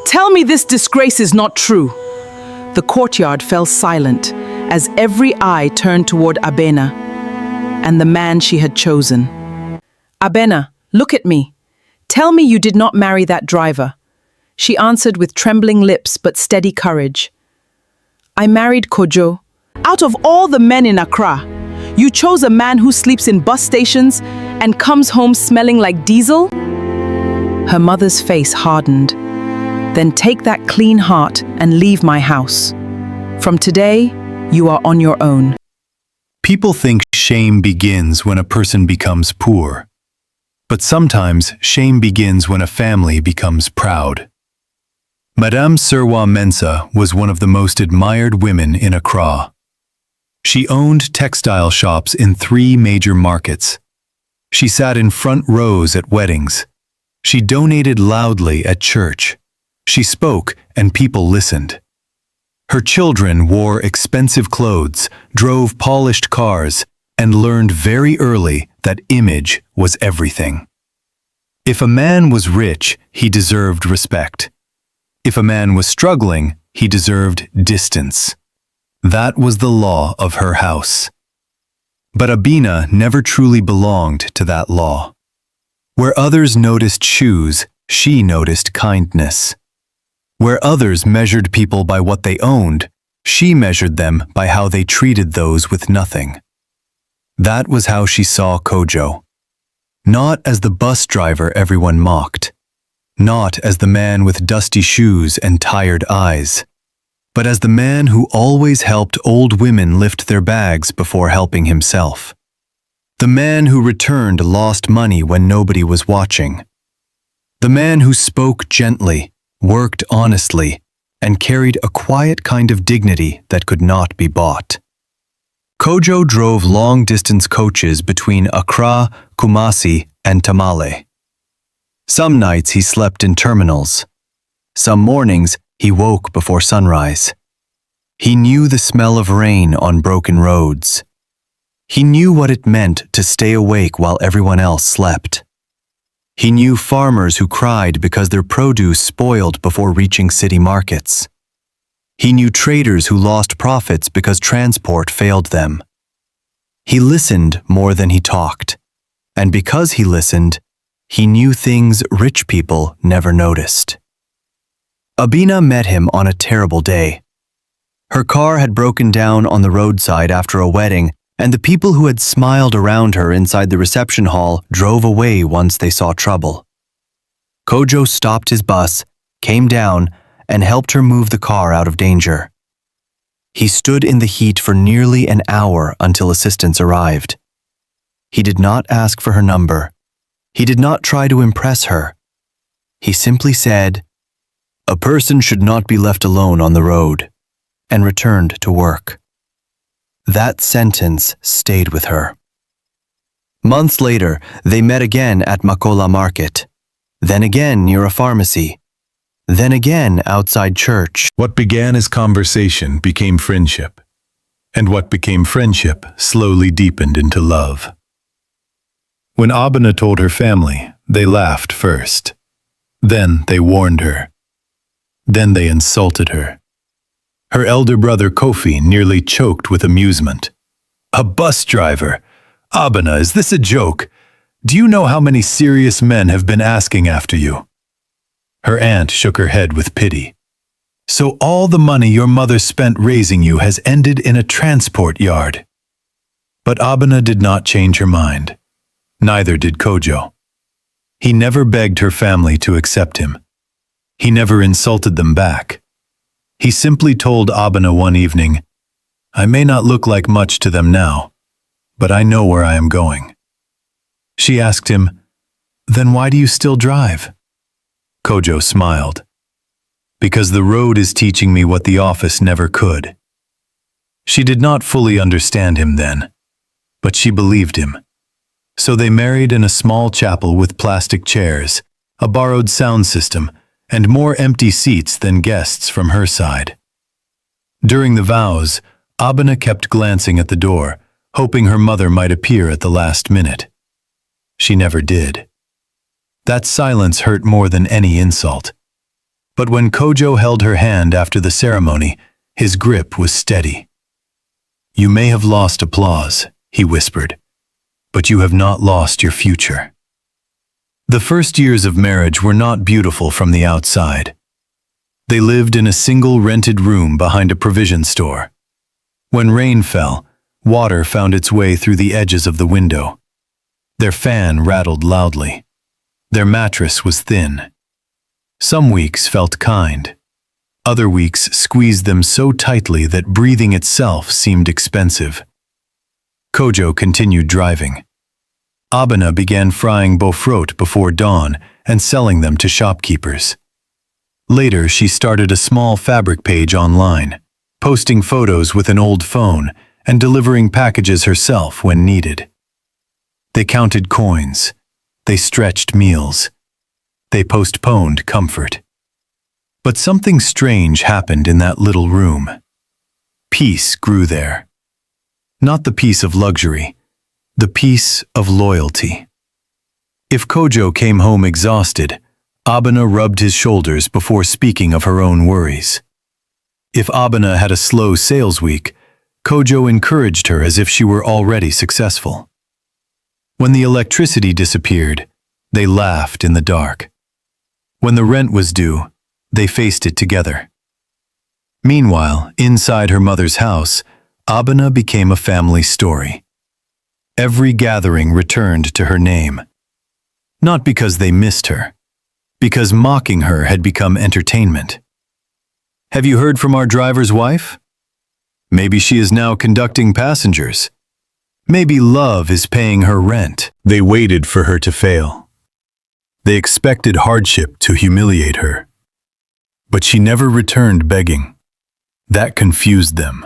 Tell me this disgrace is not true. The courtyard fell silent as every eye turned toward Abena and the man she had chosen. Abena, look at me. Tell me you did not marry that driver. She answered with trembling lips but steady courage. I married Kojo. Out of all the men in Accra, you chose a man who sleeps in bus stations and comes home smelling like diesel? Her mother's face hardened. Then take that clean heart and leave my house. From today, you are on your own. People think shame begins when a person becomes poor. But sometimes shame begins when a family becomes proud. Madame Serwaa Mensah was one of the most admired women in Accra. She owned textile shops in 3 major markets. She sat in front rows at weddings. She donated loudly at church. She spoke and people listened. Her children wore expensive clothes, drove polished cars, and learned very early that image was everything. If a man was rich, he deserved respect. If a man was struggling, he deserved distance. That was the law of her house. But Abena never truly belonged to that law. Where others noticed shoes, she noticed kindness. Where others measured people by what they owned, she measured them by how they treated those with nothing. That was how she saw Kojo. Not as the bus driver everyone mocked. Not as the man with dusty shoes and tired eyes. But as the man who always helped old women lift their bags before helping himself. The man who returned lost money when nobody was watching. The man who spoke gently, worked honestly, and carried a quiet kind of dignity that could not be bought. Kojo drove long-distance coaches between Accra, Kumasi, and Tamale. Some nights he slept in terminals. Some mornings he woke before sunrise. He knew the smell of rain on broken roads. He knew what it meant to stay awake while everyone else slept. He knew farmers who cried because their produce spoiled before reaching city markets. He knew traders who lost profits because transport failed them. He listened more than he talked, and because he listened, he knew things rich people never noticed. Abena met him on a terrible day. Her car had broken down on the roadside after a wedding, and the people who had smiled around her inside the reception hall drove away once they saw trouble. Kojo stopped his bus, came down, and helped her move the car out of danger. He stood in the heat for nearly an hour until assistance arrived. He did not ask for her number. He did not try to impress her. He simply said, "A person should not be left alone on the road," and returned to work. That sentence stayed with her. Months later, they met again at Makola Market, then again near a pharmacy, then again outside church. What began as conversation became friendship, and what became friendship slowly deepened into love. When Abena told her family, they laughed first. Then they warned her. Then they insulted her. Her elder brother Kofi nearly choked with amusement. "A bus driver? Abena, is this a joke? Do you know how many serious men have been asking after you?" Her aunt shook her head with pity. "So all the money your mother spent raising you has ended in a transport yard." But Abena did not change her mind. Neither did Kojo. He never begged her family to accept him. He never insulted them back. He simply told Abena one evening, "I may not look like much to them now, but I know where I am going." She asked him, "Then why do you still drive?" Kojo smiled. "Because the road is teaching me what the office never could." She did not fully understand him then, but she believed him. So they married in a small chapel with plastic chairs, a borrowed sound system, and more empty seats than guests from her side. During the vows, Abena kept glancing at the door, hoping her mother might appear at the last minute. She never did. That silence hurt more than any insult. But when Kojo held her hand after the ceremony, his grip was steady. "You may have lost applause," he whispered, "but you have not lost your future." The first years of marriage were not beautiful from the outside. They lived in a single rented room behind a provision store. When rain fell, water found its way through the edges of the window. Their fan rattled loudly. Their mattress was thin. Some weeks felt kind. Other weeks squeezed them so tightly that breathing itself seemed expensive. Kojo continued driving. Abena began frying bofrot before dawn and selling them to shopkeepers. Later, she started a small fabric page online, posting photos with an old phone and delivering packages herself when needed. They counted coins. They stretched meals. They postponed comfort. But something strange happened in that little room. Peace grew there. Not the peace of luxury, the peace of loyalty. If Kojo came home exhausted, Abena rubbed his shoulders before speaking of her own worries. If Abena had a slow sales week, Kojo encouraged her as if she were already successful. When the electricity disappeared, they laughed in the dark. When the rent was due, they faced it together. Meanwhile, inside her mother's house, Abena became a family story. Every gathering returned to her name. Not because they missed her, because mocking her had become entertainment. "Have you heard from our driver's wife? Maybe she is now conducting passengers. Maybe love is paying her rent." They waited for her to fail. They expected hardship to humiliate her. But she never returned begging. That confused them.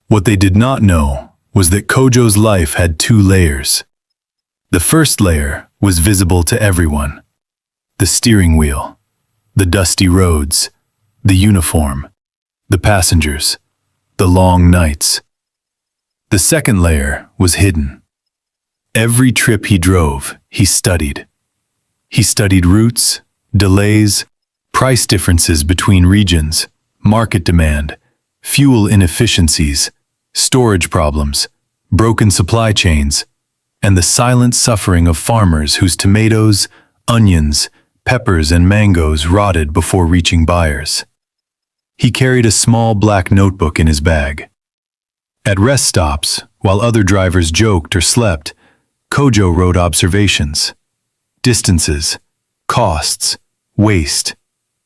What they did not know was that Kojo's life had two layers. The first layer was visible to everyone. The steering wheel, the dusty roads, the uniform, the passengers, the long nights. The second layer was hidden. Every trip he drove, he studied. He studied routes, delays, price differences between regions, market demand, fuel inefficiencies, storage problems, broken supply chains, and the silent suffering of farmers whose tomatoes, onions, peppers, and mangoes rotted before reaching buyers. He carried a small black notebook in his bag. At rest stops, while other drivers joked or slept, Kojo wrote observations. Distances, costs, waste,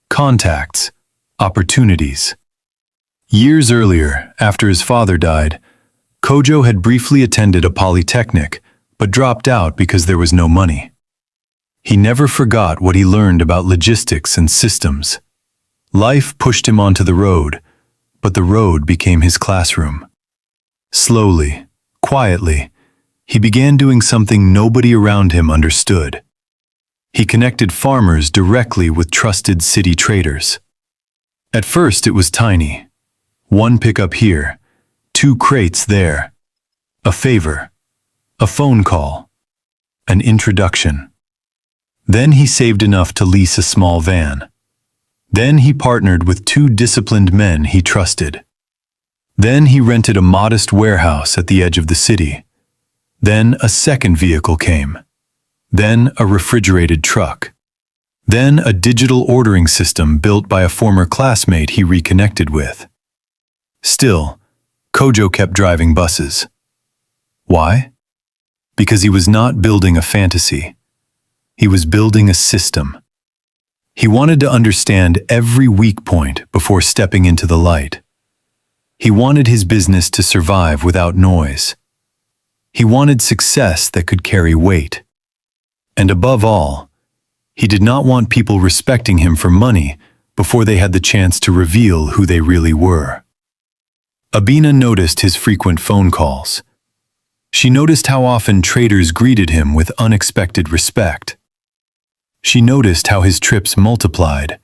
contacts, opportunities. Years earlier, after his father died, Kojo had briefly attended a polytechnic, but dropped out because there was no money. He never forgot what he learned about logistics and systems. Life pushed him onto the road, but the road became his classroom. Slowly, quietly, he began doing something nobody around him understood. He connected farmers directly with trusted city traders. At first it was tiny. One pickup here, 2 crates there. A favor, a phone call, an introduction. Then he saved enough to lease a small van. Then he partnered with 2 disciplined men he trusted. Then he rented a modest warehouse at the edge of the city. Then a second vehicle came. Then a refrigerated truck. Then a digital ordering system built by a former classmate he reconnected with. Still, Kojo kept driving buses. Why? Because he was not building a fantasy. He was building a system. He wanted to understand every weak point before stepping into the light. He wanted his business to survive without noise. He wanted success that could carry weight. And above all, he did not want people respecting him for money before they had the chance to reveal who they really were. Abena noticed his frequent phone calls. She noticed how often traders greeted him with unexpected respect. She noticed how his trips multiplied,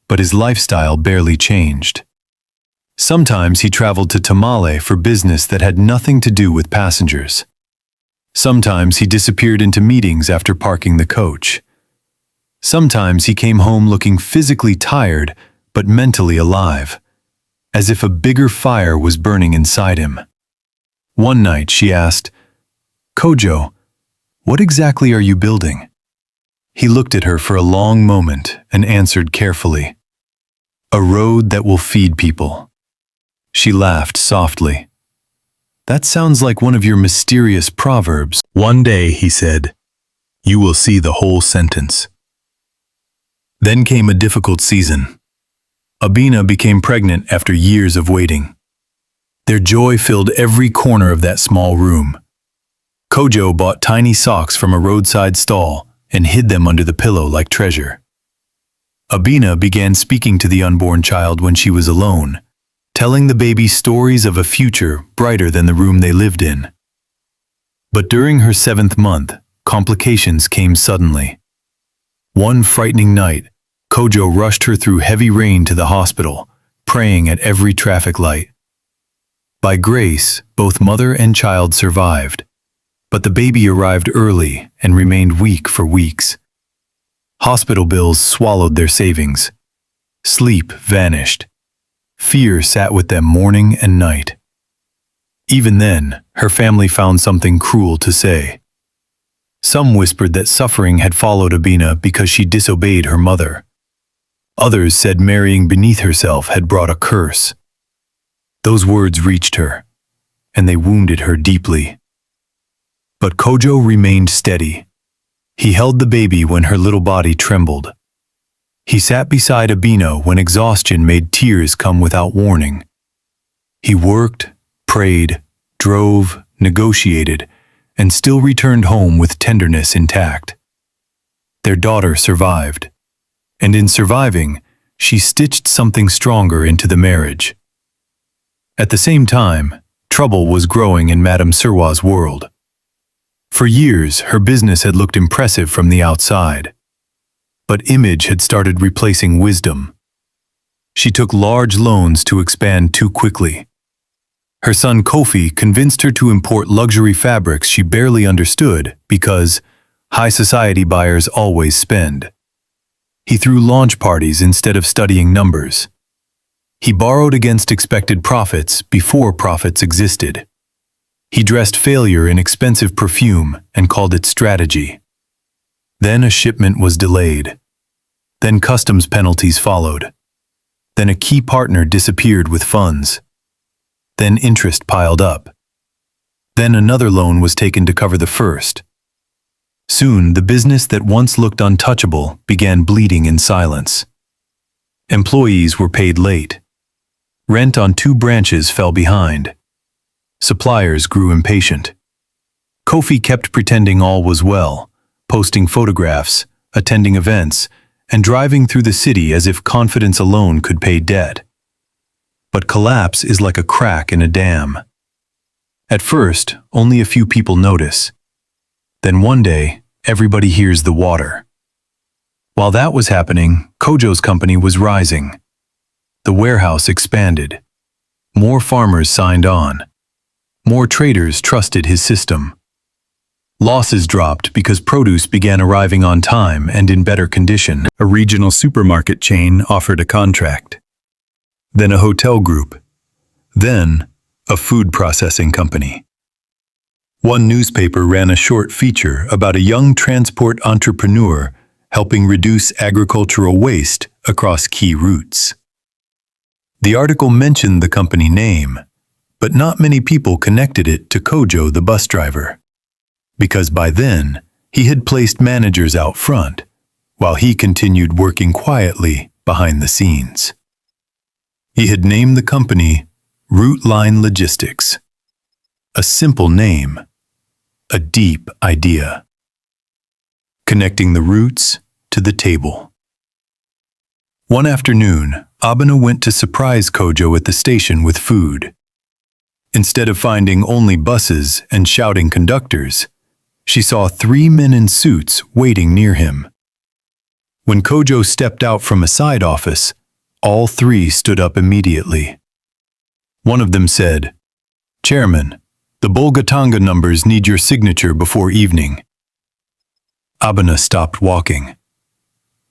but his lifestyle barely changed. Sometimes he traveled to Tamale for business that had nothing to do with passengers. Sometimes he disappeared into meetings after parking the coach. Sometimes he came home looking physically tired, but mentally alive, as if a bigger fire was burning inside him. One night she asked, "Kojo, what exactly are you building?" He looked at her for a long moment and answered carefully, "A road that will feed people." She laughed softly. "That sounds like one of your mysterious proverbs." "One day," he said, "you will see the whole sentence." Then came a difficult season. Abena became pregnant after years of waiting. Their joy filled every corner of that small room. Kojo bought tiny socks from a roadside stall and hid them under the pillow like treasure. Abena began speaking to the unborn child when she was alone, telling the baby stories of a future brighter than the room they lived in. But during her 7th month, complications came suddenly. One frightening night, Kojo rushed her through heavy rain to the hospital, praying at every traffic light. By grace, both mother and child survived, but the baby arrived early and remained weak for weeks. Hospital bills swallowed their savings. Sleep vanished. Fear sat with them morning and night. Even then, her family found something cruel to say. Some whispered that suffering had followed Abena because she disobeyed her mother. Others said marrying beneath herself had brought a curse. Those words reached her, and they wounded her deeply. But Kojo remained steady. He held the baby when her little body trembled. He sat beside Abena when exhaustion made tears come without warning. He worked, prayed, drove, negotiated, and still returned home with tenderness intact. Their daughter survived, and in surviving, she stitched something stronger into the marriage. At the same time, trouble was growing in Madame Serwaa's world. For years, her business had looked impressive from the outside, but image had started replacing wisdom. She took large loans to expand too quickly. Her son Kofi convinced her to import luxury fabrics she barely understood because high society buyers always spend. He threw launch parties instead of studying numbers. He borrowed against expected profits before profits existed. He dressed failure in expensive perfume and called it strategy. Then a shipment was delayed. Then customs penalties followed. Then a key partner disappeared with funds. Then interest piled up. Then another loan was taken to cover the first. Soon, the business that once looked untouchable began bleeding in silence. Employees were paid late. Rent on 2 branches fell behind. Suppliers grew impatient. Kofi kept pretending all was well, posting photographs, attending events, and driving through the city as if confidence alone could pay debt. But collapse is like a crack in a dam. At first, only a few people notice. Then one day, everybody hears the water. While that was happening, Kojo's company was rising. The warehouse expanded. More farmers signed on. More traders trusted his system. Losses dropped because produce began arriving on time and in better condition. A regional supermarket chain offered a contract. Then a hotel group. Then a food processing company. One newspaper ran a short feature about a young transport entrepreneur helping reduce agricultural waste across key routes. The article mentioned the company name, but not many people connected it to Kojo the bus driver, because by then he had placed managers out front, while he continued working quietly behind the scenes. He had named the company Route Line Logistics. A simple name, a deep idea. Connecting the routes to the table. One afternoon, Abena went to surprise Kojo at the station with food. Instead of finding only buses and shouting conductors, she saw 3 men in suits waiting near him. When Kojo stepped out from a side office, all 3 stood up immediately. One of them said, "Chairman, the Bolgatanga numbers need your signature before evening." Abena stopped walking.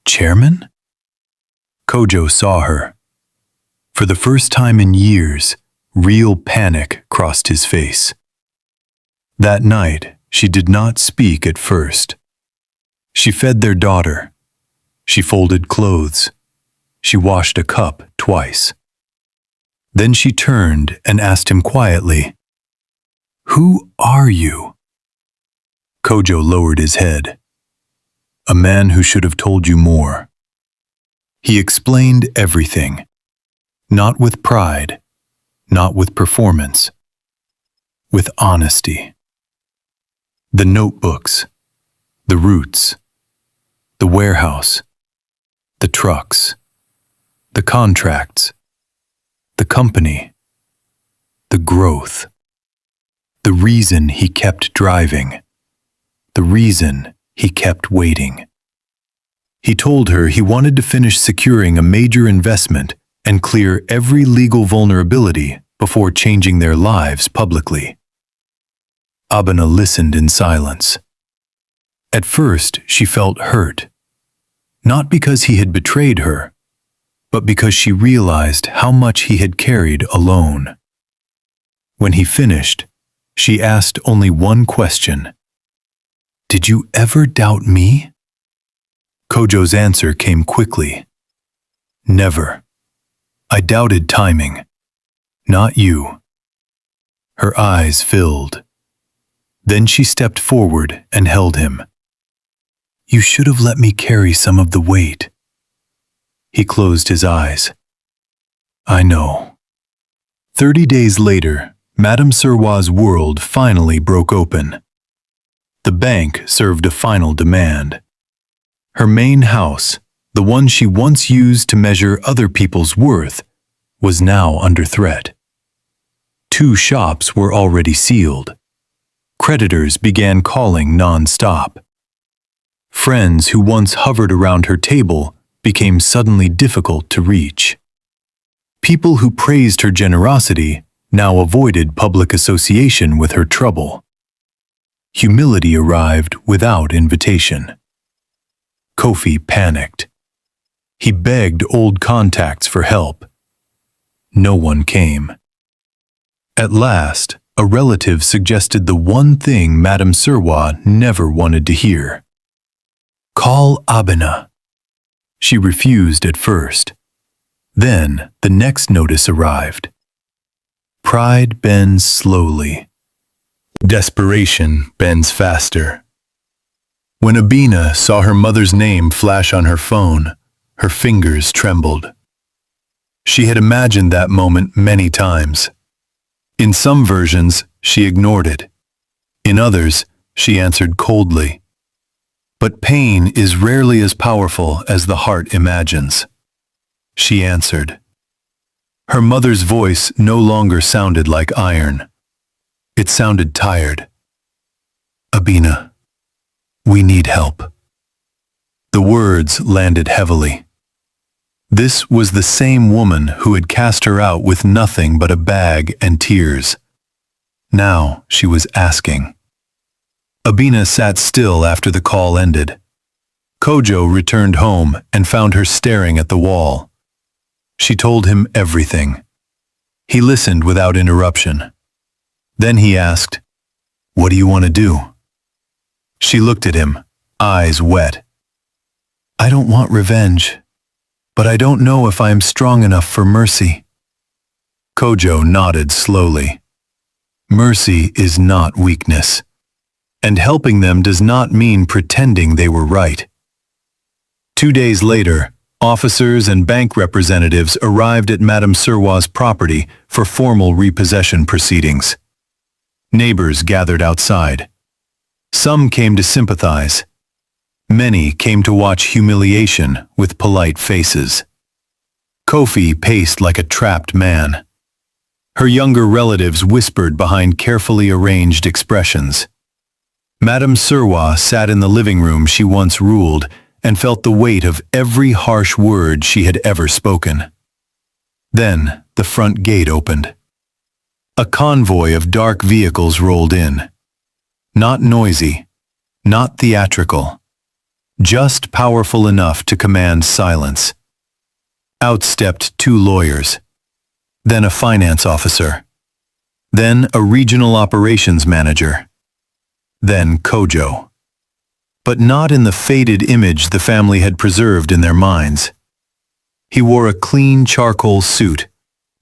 Chairman? Kojo saw her. For the first time in years, real panic crossed his face. That night, she did not speak at first. She fed their daughter. She folded clothes. She washed a cup twice. Then she turned and asked him quietly, "Who are you?" Kojo lowered his head. "A man who should have told you more." He explained everything, not with pride, not with performance, with honesty. The notebooks, the routes, the warehouse, the trucks, the contracts, the company, the growth, the reason he kept driving, the reason he kept waiting. He told her he wanted to finish securing a major investment and clear every legal vulnerability before changing their lives publicly. Abena listened in silence. At first, she felt hurt, not because he had betrayed her, but because she realized how much he had carried alone. When he finished, she asked only one question. "Did you ever doubt me?" Kojo's answer came quickly. "Never. I doubted timing, not you." Her eyes filled. Then she stepped forward and held him. "You should have let me carry some of the weight." He closed his eyes. "I know." 30 days later, Madame Serwaa's world finally broke open. The bank served a final demand. Her main house, the one she once used to measure other people's worth, was now under threat. 2 shops were already sealed. Creditors began calling non-stop. Friends who once hovered around her table became suddenly difficult to reach. People who praised her generosity now avoided public association with her trouble. Humility arrived without invitation. Kofi panicked. He begged old contacts for help. No one came. At last, a relative suggested the one thing Madame Serwaa never wanted to hear. "Call Abena." She refused at first. Then the next notice arrived. Pride bends slowly. Desperation bends faster. When Abena saw her mother's name flash on her phone, her fingers trembled. She had imagined that moment many times. In some versions, she ignored it. In others, she answered coldly. But pain is rarely as powerful as the heart imagines. She answered. Her mother's voice no longer sounded like iron. It sounded tired. "Abena, we need help." The words landed heavily. This was the same woman who had cast her out with nothing but a bag and tears. Now she was asking. Abena sat still after the call ended. Kojo returned home and found her staring at the wall. She told him everything. He listened without interruption. Then he asked, "What do you want to do?" She looked at him, eyes wet. "I don't want revenge, but I don't know if I am strong enough for mercy." Kojo nodded slowly. Mercy is not weakness, and helping them does not mean pretending they were right. 2 days later, officers and bank representatives arrived at Madame Serwaa's property for formal repossession proceedings. Neighbors gathered outside. Some came to sympathize. Many came to watch humiliation with polite faces. Kofi paced like a trapped man. Her younger relatives whispered behind carefully arranged expressions. Madame Serwaa sat in the living room she once ruled and felt the weight of every harsh word she had ever spoken. Then the front gate opened. A convoy of dark vehicles rolled in. Not noisy, not theatrical. just powerful enough to command silence. Out stepped two lawyers, then a finance officer, then a regional operations manager, then Kojo. But not in the faded image the family had preserved in their minds. He wore a clean charcoal suit,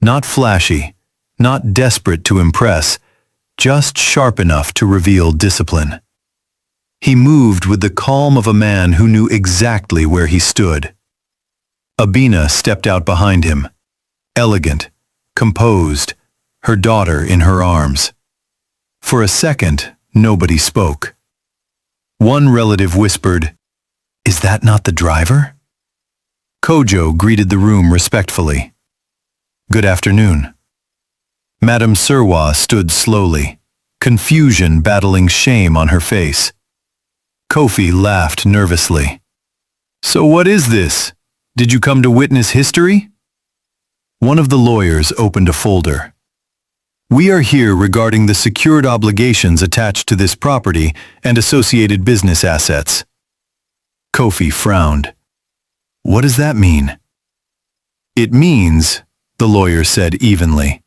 not flashy, not desperate to impress, just sharp enough to reveal discipline. He moved with the calm of a man who knew exactly where he stood. Abena stepped out behind him, elegant, composed, her daughter in her arms. For a second, nobody spoke. One relative whispered, "Is that not the driver?" Kojo greeted the room respectfully. "Good afternoon." Madame Serwaa stood slowly, confusion battling shame on her face. Kofi laughed nervously. "So what is this? Did you come to witness history?" One of the lawyers opened a folder. "We are here regarding the secured obligations attached to this property and associated business assets." Kofi frowned. "What does that mean?" "It means," the lawyer said evenly,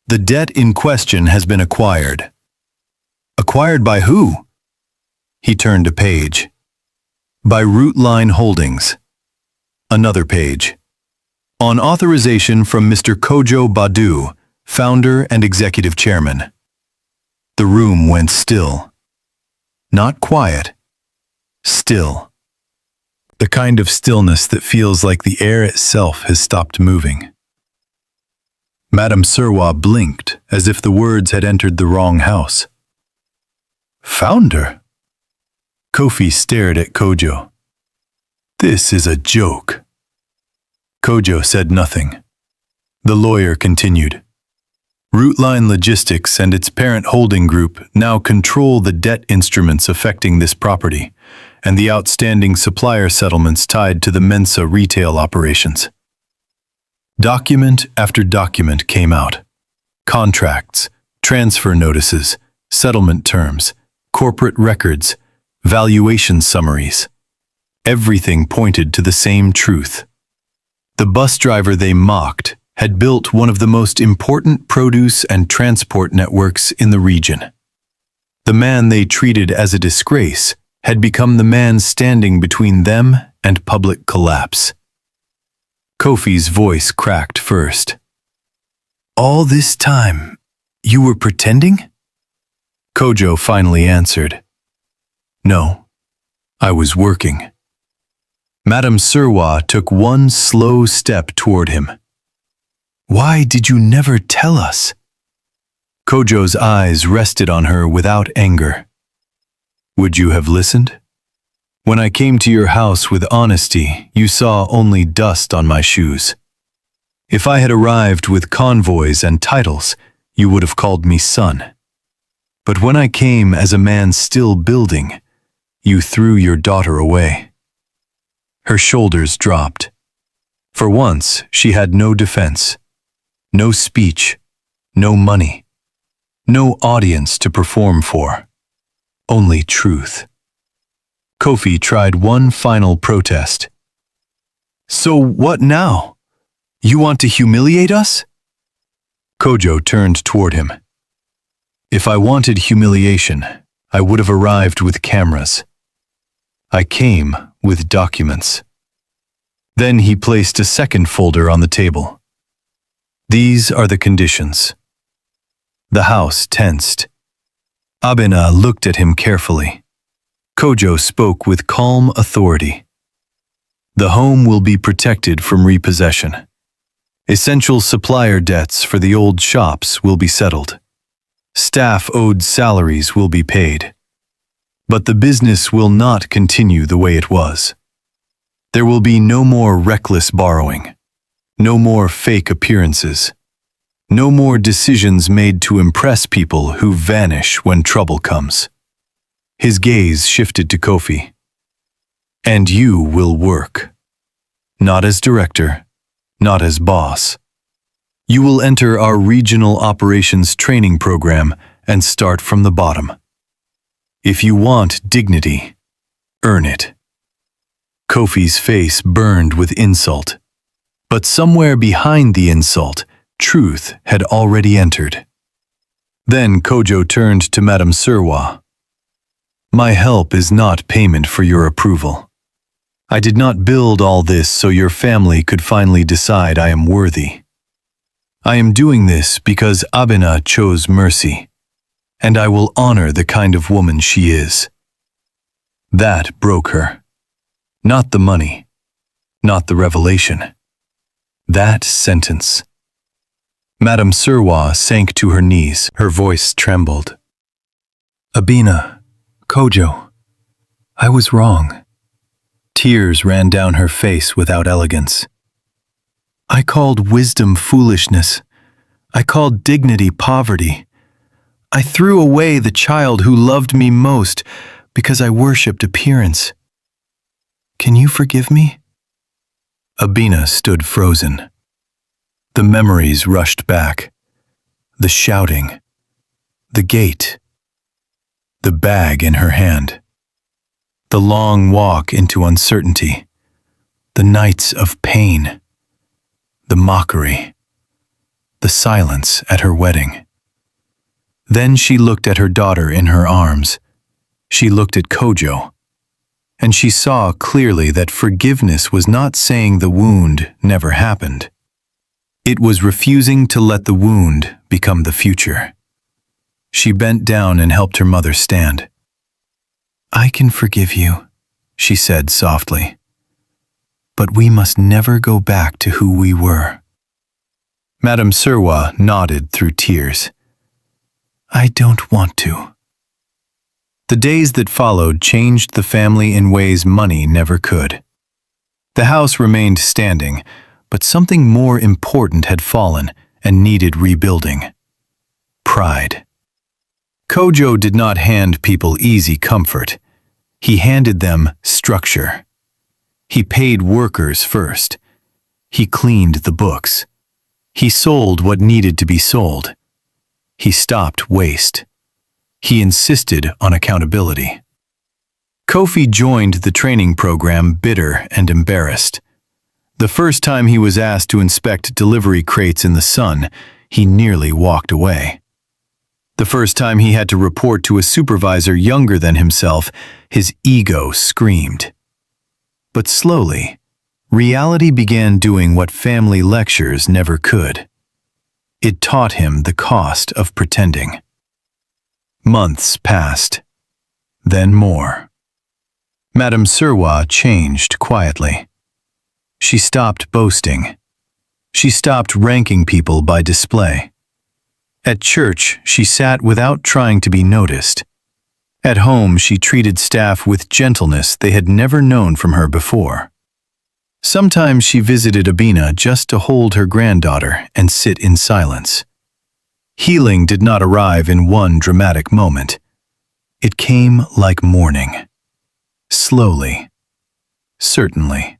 "the debt in question has been acquired." "Acquired by who?" He turned a page. "By Rootline Holdings." Another page. "On authorization from Mr. Kojo Badu, founder and executive chairman." The room went still. Not quiet. Still. The kind of stillness that feels like the air itself has stopped moving. Madame Serwaa blinked as if the words had entered the wrong house. "Founder?" Kofi stared at Kojo. "This is a joke." Kojo said nothing. The lawyer continued. "Rootline Logistics and its parent holding group now control the debt instruments affecting this property and the outstanding supplier settlements tied to the Mensah retail operations." Document after document came out. Contracts, transfer notices, settlement terms, corporate records, valuation summaries. Everything pointed to the same truth. The bus driver they mocked had built one of the most important produce and transport networks in the region. The man they treated as a disgrace had become the man standing between them and public collapse. Kofi's voice cracked first. "All this time, you were pretending?" Kojo finally answered. "No, I was working." Madame Serwaa took one slow step toward him. "Why did you never tell us?" Kojo's eyes rested on her without anger. "Would you have listened? When I came to your house with honesty, you saw only dust on my shoes. If I had arrived with convoys and titles, you would have called me son. But when I came as a man still building, you threw your daughter away." Her shoulders dropped. For once, she had no defense, no speech, no money, no audience to perform for, only truth. Kofi tried one final protest. "So what now? You want to humiliate us?" Kojo turned toward him. "If I wanted humiliation, I would have arrived with cameras. I came with documents." Then he placed a second folder on the table. "These are the conditions." The house tensed. Abena looked at him carefully. Kojo spoke with calm authority. "The home will be protected from repossession. Essential supplier debts for the old shops will be settled. Staff owed salaries will be paid. But the business will not continue the way it was. There will be no more reckless borrowing, no more fake appearances, no more decisions made to impress people who vanish when trouble comes." His gaze shifted to Kofi. "And you will work. Not as director, not as boss. You will enter our regional operations training program and start from the bottom. If you want dignity, earn it. Kofi's face burned with insult. But somewhere behind the insult, truth had already entered. Then Kojo turned to Madame Serwaa. My help is not payment for your approval. I did not build all this so your family could finally decide I am worthy. I am doing this because Abena chose mercy, and I will honor the kind of woman she is. That broke her. Not the money, not the revelation. That sentence. Madame Serwaa sank to her knees. Her voice trembled. Abena, Kojo, I was wrong. Tears ran down her face without elegance. I called wisdom foolishness. I called dignity poverty. I threw away the child who loved me most because I worshipped appearance. Can you forgive me? Abena stood frozen. The memories rushed back. The shouting. The gate. The bag in her hand. The long walk into uncertainty. The nights of pain. The mockery. The silence at her wedding. Then she looked at her daughter in her arms. She looked at Kojo. And she saw clearly that forgiveness was not saying the wound never happened. It was refusing to let the wound become the future. She bent down and helped her mother stand. I can forgive you, she said softly. But we must never go back to who we were. Madame Serwaa nodded through tears. I don't want to. The days that followed changed the family in ways money never could. The house remained standing, but something more important had fallen and needed rebuilding. Pride. Kojo did not hand people easy comfort. He handed them structure. He paid workers first. He cleaned the books. He sold what needed to be sold. He stopped waste. He insisted on accountability. Kofi joined the training program bitter and embarrassed. The first time he was asked to inspect delivery crates in the sun, he nearly walked away. The first time he had to report to a supervisor younger than himself, his ego screamed. But slowly, reality began doing what family lectures never could. It taught him the cost of pretending. Months passed, then more. Madame Serwaa changed quietly. She stopped boasting. She stopped ranking people by display. At church, she sat without trying to be noticed. At home, she treated staff with gentleness they had never known from her before. Sometimes she visited Abena just to hold her granddaughter and sit in silence. Healing did not arrive in one dramatic moment. It came like morning. Slowly. Certainly.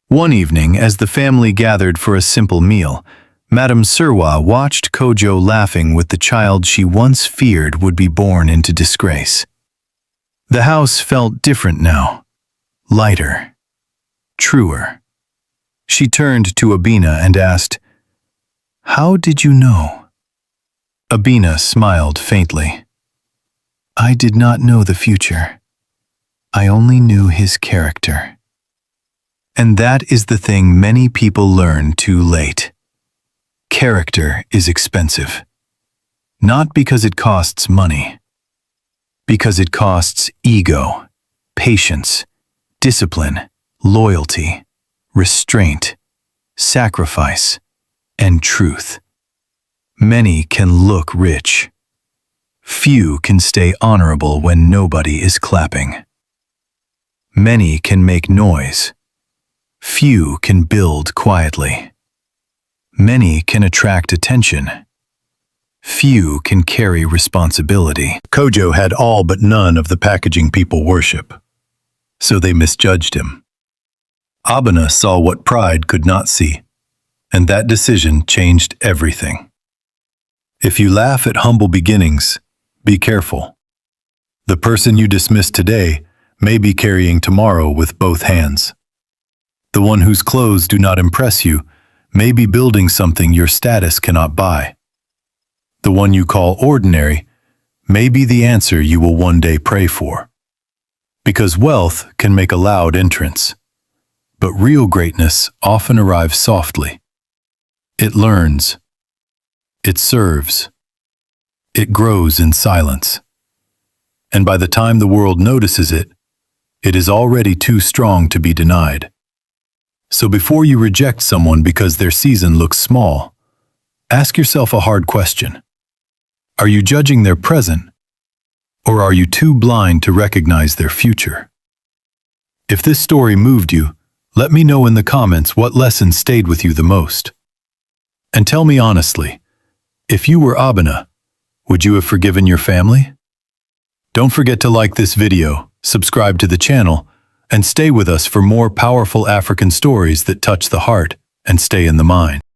One evening, as the family gathered for a simple meal, Madame Serwaa watched Kojo laughing with the child she once feared would be born into disgrace. The house felt different now. Lighter. Truer. She turned to Abena and asked, How did you know? Abena smiled faintly. I did not know the future. I only knew his character. And that is the thing many people learn too late. Character is expensive. Not because it costs money. Because it costs ego, patience, discipline, loyalty, restraint, sacrifice, and truth. Many can look rich. Few can stay honorable when nobody is clapping. Many can make noise. Few can build quietly. Many can attract attention. Few can carry responsibility. Kojo had all but none of the packaging people worship, so they misjudged him. Abena saw what pride could not see, and that decision changed everything. If you laugh at humble beginnings, be careful. The person you dismiss today may be carrying tomorrow with both hands. The one whose clothes do not impress you may be building something your status cannot buy. The one you call ordinary may be the answer you will one day pray for. Because wealth can make a loud entrance, but real greatness often arrives softly. It learns. It serves. It grows in silence. And by the time the world notices it, it is already too strong to be denied. So before you reject someone because their season looks small, ask yourself a hard question. Are you judging their present, or are you too blind to recognize their future? If this story moved you, let me know in the comments what lesson stayed with you the most. And tell me honestly, if you were Abena, would you have forgiven your family? Don't forget to like this video, subscribe to the channel, and stay with us for more powerful African stories that touch the heart and stay in the mind.